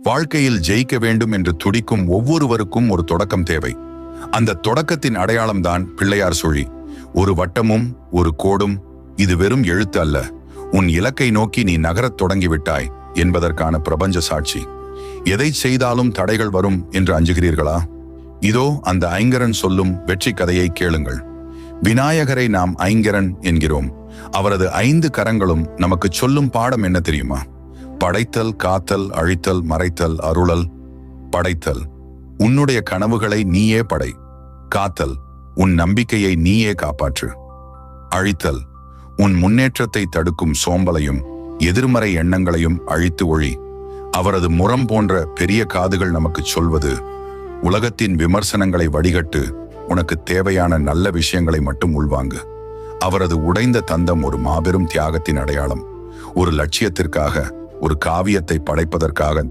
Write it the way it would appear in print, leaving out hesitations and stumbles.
வாழ்க்கையில் ஜெயிக்க வேண்டும் என்று துடிக்கும் ஒவ்வொருவருக்கும் ஒரு தொடக்கம் தேவை. அந்த தொடக்கத்தின் அடையாளம்தான் பிள்ளையார் சுழி. ஒரு வட்டமும் ஒரு கோடும். இது வெறும் எழுத்து அல்ல, உன் இலக்கை நோக்கி நீ நகரத் தொடங்கிவிட்டாய் என்பதற்கான பிரபஞ்ச சாட்சி. எதை செய்தாலும் தடைகள் வரும் என்று அஞ்சுகிறீர்களா? இதோ அந்த ஐங்கரன் சொல்லும் வெற்றி கதையை கேளுங்கள். விநாயகரை நாம் ஐங்கரன் என்கிறோம். அவரது 5 கரங்களும் நமக்கு சொல்லும் பாடம் என்ன தெரியுமா? படைத்தல், காத்தல், அழித்தல், மறைத்தல், அருளல். படைத்தல், உன்னுடைய கனவுகளை நீயே படை. காத்தல், உன் நம்பிக்கையை நீயே காப்பாற்று. அழித்தல், உன் முன்னேற்றத்தை தடுக்கும் சோம்பலையும் எதிர்மறை எண்ணங்களையும் அழித்து ஒழி. அவரது முரம் போன்ற பெரிய காதுகள் நமக்கு சொல்வது, உலகத்தின் விமர்சனங்களை வடிகட்டு, உனக்கு தேவையான நல்ல விஷயங்களை மட்டும் உள்வாங்கு. அவரது உடைந்த தந்தம் ஒரு மாபெரும் தியாகத்தின் அடையாளம். ஒரு லட்சியத்திற்காக, ஒரு காவியத்தை படைப்பதற்காக